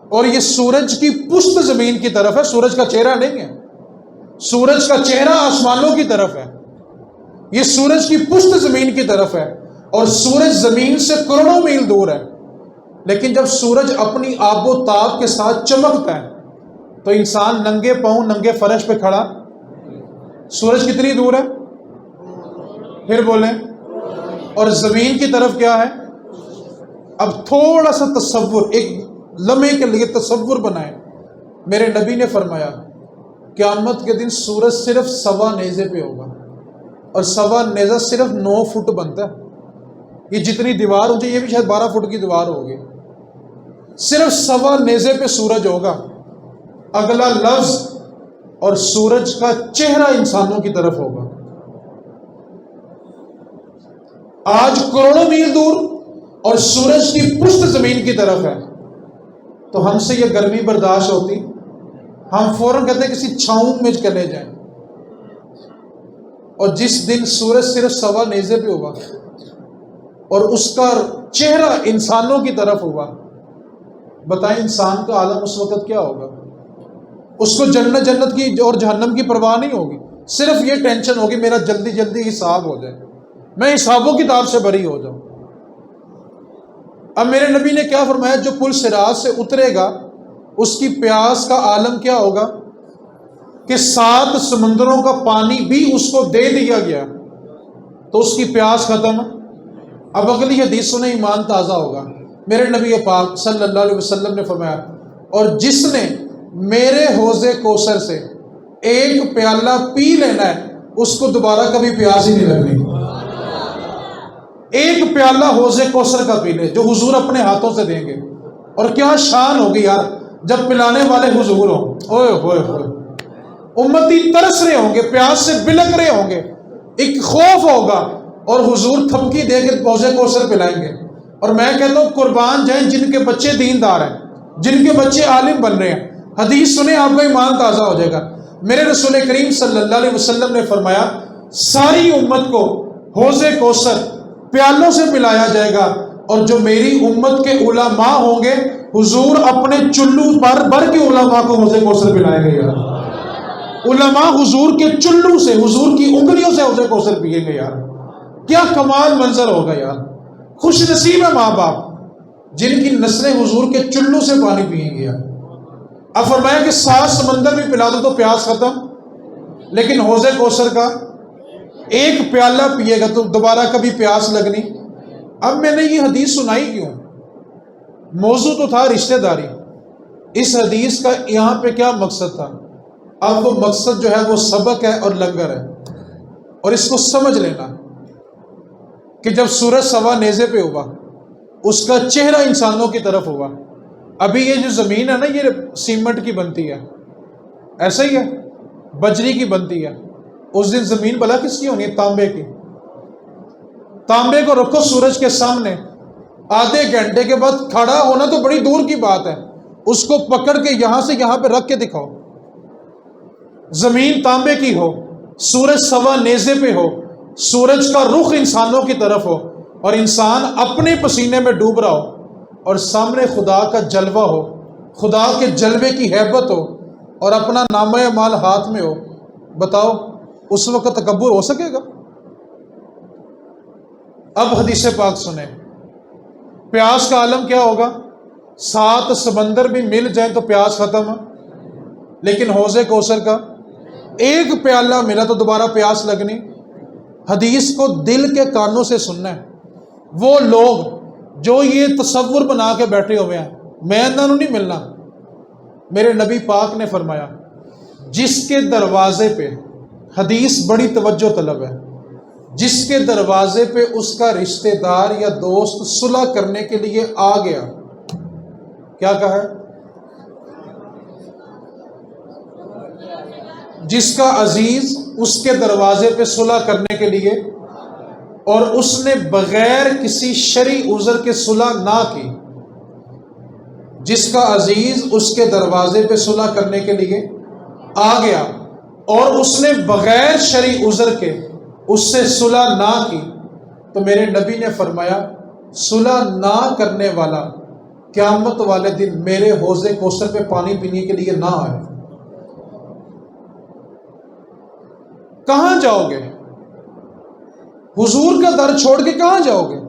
اور یہ سورج کی پشت زمین کی طرف ہے، سورج کا چہرہ نہیں ہے. سورج کا چہرہ آسمانوں کی طرف ہے، یہ سورج کی پشت زمین کی طرف ہے اور سورج زمین سے کروڑوں میل دور ہے. لیکن جب سورج اپنی آب و تاب کے ساتھ چمکتا ہے تو انسان ننگے پاؤں ننگے فرش پہ کھڑا. سورج کتنی دور ہے؟ پھر بولیں. اور زمین کی طرف کیا ہے؟ اب تھوڑا سا تصور، ایک لمحے کے لیے تصور بنائیں. میرے نبی نے فرمایا قیامت کے دن سورج صرف 1.25 نیزے پہ ہوگا اور 1.25 نیزہ صرف 9 فٹ بنتا ہے. یہ جتنی دیوار ہوتی ہے یہ بھی شاید 12 فٹ کی دیوار ہوگی. صرف 1.25 نیزے پہ سورج ہوگا. اگلا لفظ اور سورج کا چہرہ انسانوں کی طرف ہوگا. آج کروڑوں میل دور اور سورج کی پشت زمین کی طرف ہے تو ہم سے یہ گرمی برداشت ہوتی؟ ہم فوراً کہتے ہیں کسی چھاؤں میں چلے جائیں. اور جس دن سورج صرف 1.25 نیزے پہ ہوگا اور اس کا چہرہ انسانوں کی طرف ہوگا، بتائیں انسان کا عالم اس وقت کیا ہوگا؟ اس کو جنت کی اور جہنم کی پرواہ نہیں ہوگی، صرف یہ ٹینشن ہوگی میرا جلدی جلدی حساب ہو جائے، میں حسابوں کتاب سے بری ہو جاؤں. اب میرے نبی نے کیا فرمایا؟ جو پل صراط سے اترے گا اس کی پیاس کا عالم کیا ہوگا کہ 7 سمندروں کا پانی بھی اس کو دے دیا گیا تو اس کی پیاس ختم. اب اگلی حدیث سنیں، ایمان تازہ ہوگا. میرے نبی پاک صلی اللہ علیہ وسلم نے فرمایا اور جس نے میرے حوض کوثر سے ایک پیالہ پی لینا ہے اس کو دوبارہ کبھی پیاس ہی نہیں لگنی. ایک پیالہ حوض کوثر کا پی لے جو حضور اپنے ہاتھوں سے دیں گے. اور کیا شان ہوگی یار جب پلانے والے حضور ہوں. اوئے ہوئے ہوئے، امتی ترس رہے ہوں گے، پیاس سے بلک رہے ہوں گے، ایک خوف ہوگا اور حضور تھپکی دے کے حوض کوثر پلائیں گے. اور میں کہتا ہوں قربان جائیں جن کے بچے دیندار ہیں، جن کے بچے عالم بن رہے ہیں. حدیث سنیں آپ کا ایمان تازہ ہو جائے گا. میرے رسول کریم صلی اللہ علیہ وسلم نے فرمایا ساری امت کو حوض کوثر پیالوں سے پلایا جائے گا، اور جو میری امت کے علماء ہوں گے حضور اپنے چلو بھر کے علماء کو حوض کوثر پلائیں گے یار۔ علماء حضور کے چلو سے، حضور کی انگلیوں سے حوض کوثر پیئیں گے یار۔ کیا کمال منظر ہوگا یار۔ خوش نصیب ہے ماں باپ جن کی نسلیں حضور کے چلو سے پانی پئیں گے یار۔ اب فرمایا کہ 7 سمندر بھی پلا دو تو پیاس ختم، لیکن حوض کوثر کا ایک پیالہ پیے گا تو دوبارہ کبھی پیاس لگنی۔ اب میں نے یہ حدیث سنائی کیوں؟ موضوع تو تھا رشتہ داری، اس حدیث کا یہاں پہ کیا مقصد تھا؟ اب وہ مقصد جو ہے وہ سبق ہے اور لنگر ہے، اور اس کو سمجھ لینا کہ جب سورج سوا نیزے پہ ہوا، اس کا چہرہ انسانوں کی طرف ہوا۔ ابھی یہ جو زمین ہے نا، یہ سیمنٹ کی بنتی ہے، ایسا ہی ہے، بجری کی بنتی ہے۔ اس دن زمین بھلا کس کی ہونی ہے؟ تانبے کی۔ تانبے کو رکھو سورج کے سامنے، آدھے گھنٹے کے بعد کھڑا ہونا تو بڑی دور کی بات ہے، اس کو پکڑ کے یہاں سے یہاں پہ رکھ کے دکھاؤ۔ زمین تانبے کی ہو، سورج سوا نیزے پہ ہو، سورج کا رخ انسانوں کی طرف ہو، اور انسان اپنے پسینے میں ڈوب رہا ہو، اور سامنے خدا کا جلوہ ہو، خدا کے جلوے کی ہیبت ہو، اور اپنا نامہ اعمال ہاتھ میں ہو، بتاؤ اس وقت تکبر ہو سکے گا؟ اب حدیث پاک سنیں، پیاس کا عالم کیا ہوگا؟ 7 سمندر بھی مل جائیں تو پیاس ختم ہے، لیکن حوض کوثر کا ایک پیالہ ملا تو دوبارہ پیاس لگنی۔ حدیث کو دل کے کانوں سے سننا ہے۔ وہ لوگ جو یہ تصور بنا کے بیٹھے ہوئے ہیں میں انہوں نہیں ملنا، میرے نبی پاک نے فرمایا جس کے دروازے پہ، حدیث بڑی توجہ طلب ہے، جس کے دروازے پہ اس کا رشتہ دار یا دوست صلح کرنے کے لیے آ گیا، کیا کہا ہے؟ جس کا عزیز اس کے دروازے پہ صلح کرنے کے لیے، اور اس نے بغیر کسی شرعی عذر کے صلح نہ کی، جس کا عزیز اس کے دروازے پہ صلح کرنے کے لیے آ گیا اور اس نے بغیر شرعی عذر کے اس سے صلح نہ کی، تو میرے نبی نے فرمایا صلح نہ کرنے والا قیامت والے دن میرے حوض کوثر پہ پانی پینے کے لیے نہ آئے۔ کہاں جاؤ گے؟ حضور کا در چھوڑ کے کہاں جاؤ گے؟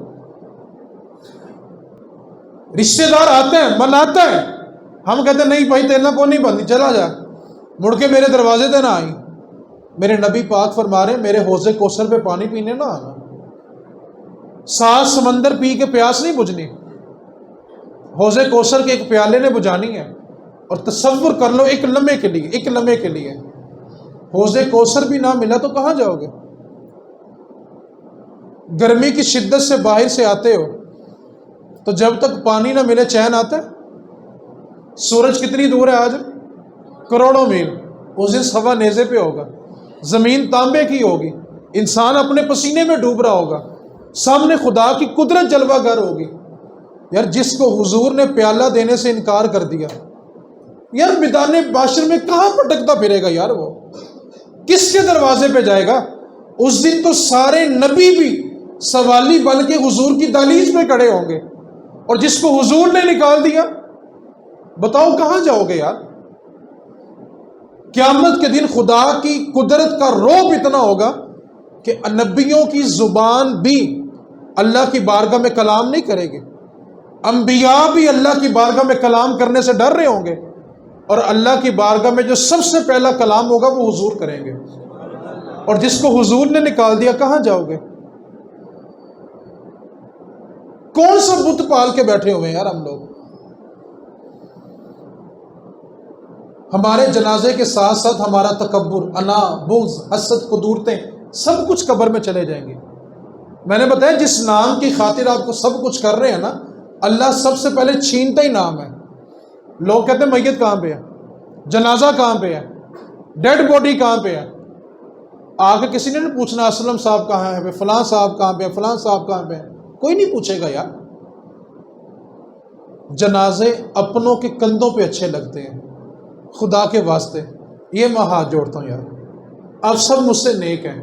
رشتہ دار آتے ہیں، من آتا ہے، ہم کہتے ہیں نہیں بھائی تیرنا کو نہیں بندی، چلا جا، مڑ کے میرے دروازے تے نہ آئی۔ میرے نبی پاک فرما رہے میرے حوض کوثر پہ پانی پینے نہ آنا۔ 7 سمندر پی کے پیاس نہیں بجھنی، حوض کوثر کے ایک پیالے نے بجھانی ہے۔ اور تصور کر لو ایک لمحے کے لیے حوض کوثر بھی نہ ملا تو کہاں جاؤ گے؟ گرمی کی شدت سے باہر سے آتے ہو تو جب تک پانی نہ ملے چین آتا ہے؟ سورج کتنی دور ہے آج؟ کروڑوں میل۔ اس دن سوا نیزے پہ ہوگا، زمین تانبے کی ہوگی، انسان اپنے پسینے میں ڈوب رہا ہوگا، سامنے خدا کی قدرت جلوہ گر ہوگی۔ یار جس کو حضور نے پیالہ دینے سے انکار کر دیا، یار میدان باشر میں کہاں پٹکتا پھرے گا یار؟ وہ کس کے دروازے پہ جائے گا؟ اس دن تو سارے نبی بھی سوالی بن کے حضور کی دہلیز پہ کھڑے ہوں گے، اور جس کو حضور نے نکال دیا، بتاؤ کہاں جاؤ گے یار؟ قیامت کے دن خدا کی قدرت کا رعب اتنا ہوگا کہ نبیوں کی زبان بھی اللہ کی بارگاہ میں کلام نہیں کرے گی، انبیاء بھی اللہ کی بارگاہ میں کلام کرنے سے ڈر رہے ہوں گے، اور اللہ کی بارگاہ میں جو سب سے پہلا کلام ہوگا وہ حضور کریں گے۔ اور جس کو حضور نے نکال دیا کہاں جاؤ گے؟ کون سا بت پال کے بیٹھے ہوئے ہیں یار ہم لوگ؟ ہمارے جنازے کے ساتھ ساتھ ہمارا تکبر، انا، بغض، حسد، قدورتیں سب کچھ قبر میں چلے جائیں گے۔ میں نے بتایا جس نام کی خاطر آپ کو سب کچھ کر رہے ہیں نا، اللہ سب سے پہلے چھینتا ہی نام ہے۔ لوگ کہتے ہیں میت کہاں پہ ہے، جنازہ کہاں پہ ہے، ڈیڈ باڈی کہاں پہ ہے؟ آ کے کسی نے نہیں پوچھنا اسلم صاحب کہاں ہے، فلاں صاحب کہاں پہ ہے، فلاں صاحب کہاں پہ ہے، کوئی نہیں پوچھے گا یار۔ جنازے اپنوں کے کندھوں پہ اچھے لگتے ہیں، خدا کے واسطے یہ میں ہاتھ جوڑتا ہوں یار، آپ سب مجھ سے نیک ہیں،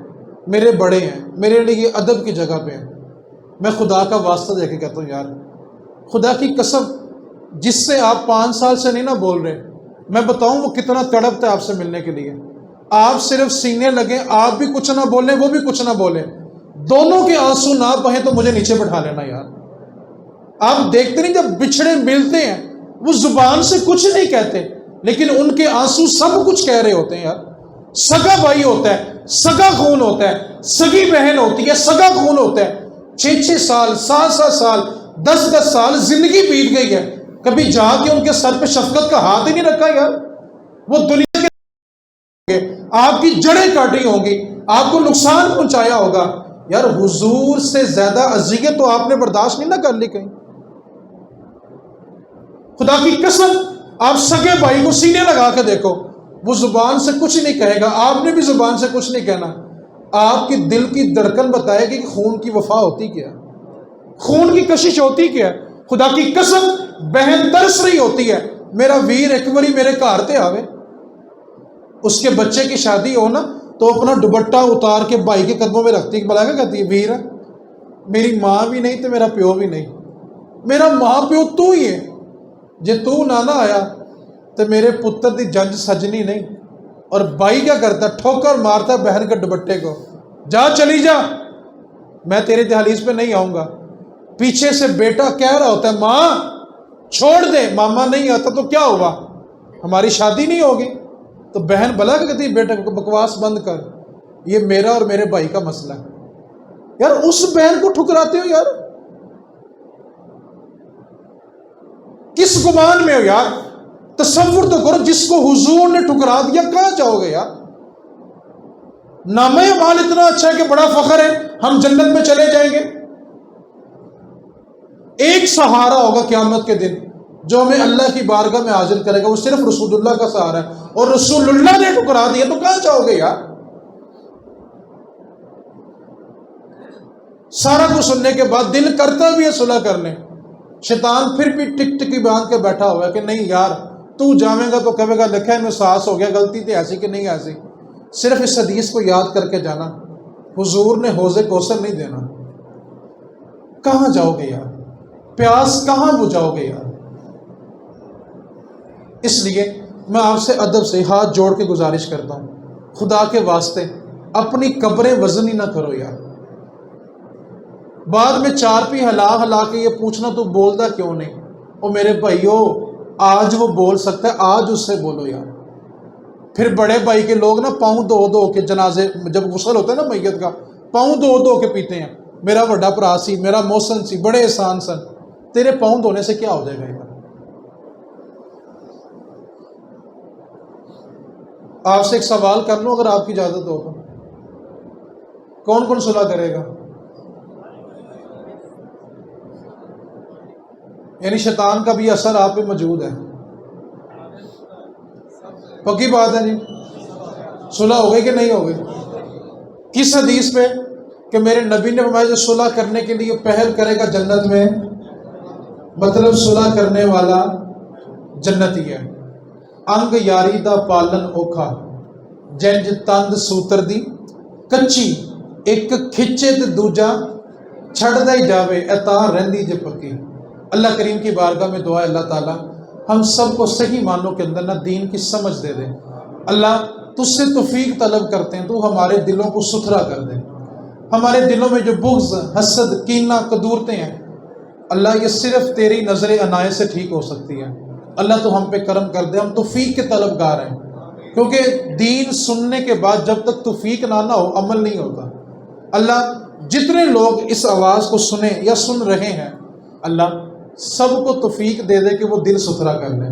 میرے بڑے ہیں، میرے لیے ادب کی جگہ پہ ہیں، میں خدا کا واسطہ دے کے کہتا ہوں یار خدا کی قسم، جس سے آپ 5 سال سے نہیں نہ بول رہے، میں بتاؤں وہ کتنا تڑپتا ہے آپ سے ملنے کے لیے، آپ صرف سینے لگیں، آپ بھی کچھ نہ بولیں وہ بھی کچھ نہ بولیں، دونوں کے آنسو نہ بہیں تو مجھے نیچے بٹھا لینا یار۔ آپ دیکھتے نہیں جب بچھڑے ملتے ہیں وہ زبان سے کچھ نہیں کہتے لیکن ان کے آنسو سب کچھ کہہ رہے ہوتے ہیں یار۔ سگا بھائی ہوتا ہے، سگا خون ہوتا ہے، سگی بہن ہوتی ہے، سگا خون ہوتا ہے، 6 سال 7 سال 10 سال زندگی بیت گئی ہے، کبھی جا کے ان کے سر پہ شفقت کا ہاتھ ہی نہیں رکھا یار۔ وہ دنیا کے آپ کی جڑیں کاٹی ہوں گی، آپ کو نقصان پہنچایا ہوگا یار، حضور سے زیادہ اذیت تو آپ نے برداشت نہیں نہ کر لی کہیں؟ خدا کی قسم آپ سگے بھائی کو سینے لگا کے دیکھو، وہ زبان سے کچھ نہیں کہے گا، آپ نے بھی زبان سے کچھ نہیں کہنا، آپ کی دل کی دھڑکن بتائے گی کہ خون کی وفا ہوتی کیا، خون کی کشش ہوتی کیا۔ خدا کی قسم بہن ترس رہی ہوتی ہے، میرا ویر ایک باری میرے گھر تے آوے، اس کے بچے کی شادی ہو نا تو اپنا دوپٹہ اتار کے بھائی کے قدموں میں رکھتی ہے، بلا کیا کہتی ہے، ویر میری ماں بھی نہیں تو میرا پیو بھی نہیں، میرا ماں پیو تو ہی ہے، جے تو نہ آیا تو میرے پتر دی جنج سجنی نہیں۔ اور بھائی کیا کرتا ہے، ٹھوکر مارتا ہے بہن کے دوپٹے کو، جا چلی جا میں تیرے دہلیز پہ نہیں آؤں گا۔ پیچھے سے بیٹا کہہ رہا ہوتا ہے ماں چھوڑ دے، ماما نہیں آتا تو کیا ہوا، ہماری شادی نہیں ہوگی، تو بہن بلا کے کہتی ہے بیٹا کو بکواس بند کر، یہ میرا اور میرے بھائی کا مسئلہ ہے۔ یار اس بہن کو ٹھکراتے ہو یار، کس گمان میں ہو یار، تصور تو کرو، جس کو حضور نے ٹھکرا دیا کہاں جاؤ گے یار؟ نامہ اعمال اتنا اچھا ہے کہ بڑا فخر ہے ہم جنت میں چلے جائیں گے، ایک سہارا ہوگا قیامت کے دن جو ہمیں اللہ کی بارگاہ میں حاضر کرے گا، وہ صرف رسول اللہ کا سہارا ہے، اور رسول اللہ نے ٹھکرا دیا تو کہاں جاؤ گے یار؟ سارا کچھ سننے کے بعد دل کرتا بھی ہے صلح کرنے، شیطان پھر بھی ٹک ٹکی باندھ کے بیٹھا ہوا ہے کہ نہیں یار تو جاویں گا تو کہے گا لکھا میں ساس ہو گیا، غلطی تھی ایسی کہ نہیں ایسی، صرف اس حدیث کو یاد کر کے جانا، حضور نے حوض کوثر نہیں دینا۔ کہاں جاؤ گے یار، پیاس کہاں بجھاؤ گے یار؟ اس لیے میں آپ سے ادب سے ہاتھ جوڑ کے گزارش کرتا ہوں، خدا کے واسطے اپنی قبریں وزنی نہ کرو یار، بعد میں 4 پی ہلا ہلا کے یہ پوچھنا تو بولتا کیوں نہیں، او میرے بھائیو آج وہ بول سکتا ہے، آج اس سے بولو یار۔ پھر بڑے بھائی کے لوگ نا پاؤں دھو دھو کے جنازے جب غسل ہوتا ہے نا میت کا، پاؤں دھو دھو کے پیتے ہیں، میرا بڑا بھرا سی، میرا محسن سی، بڑے احسان سن، تیرے پاؤں دھونے سے کیا ہو جائے گا یار؟ آپ سے ایک سوال کر لوں اگر آپ کی اجازت ہو تو، کون کون صلح کرے گا؟ یعنی شیطان کا بھی اثر آپ پہ موجود ہے، پکی بات ہے جی، صلح ہو گئی کہ نہیں ہو گئی؟ کس حدیث پہ کہ میرے نبی نے فرمایا جو صلح کرنے کے لیے پہل کرے گا جنت میں، مطلب صلح کرنے والا جنتی ہے۔ انگ یاری دا پالن اوکھا، جنج تند سوتر دی کچی، ایک کھچے تے دوجا چھڑدا ہی جاوے، اتا رہندی جے پکی۔ اللہ کریم کی بارگاہ میں دعا ہے اللہ تعالیٰ ہم سب کو صحیح معنوں کے اندر نہ دین کی سمجھ دے دے۔ اللہ تجھ سے توفیق طلب کرتے ہیں، تو ہمارے دلوں کو ستھرا کر دے، ہمارے دلوں میں جو بغض، حسد، کینہ، کدورتیں ہیں اللہ یہ صرف تیری نظر عنایت سے ٹھیک ہو سکتی ہے۔ اللہ تو ہم پہ کرم کر دے، ہم توفیق کے طلبگار ہیں، کیونکہ دین سننے کے بعد جب تک توفیق نہ ہو عمل نہیں ہوتا۔ اللہ جتنے لوگ اس آواز کو سنیں یا سن رہے ہیں اللہ سب کو توفیق دے دے کہ وہ دل ستھرا کر لیں۔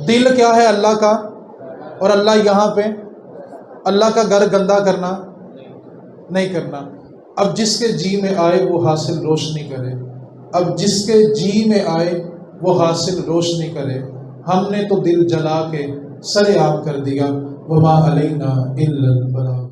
دل کیا ہے اللہ کا، اور اللہ یہاں پہ اللہ کا گھر گندا کرنا نہیں کرنا۔ اب جس کے جی میں آئے وہ حاصل روشنی کرے، اب جس کے جی میں آئے وہ حاصل روشنی کرے۔ ہم نے تو دل جلا کے سر عام کر دیا، وما علینا الا البلاغ۔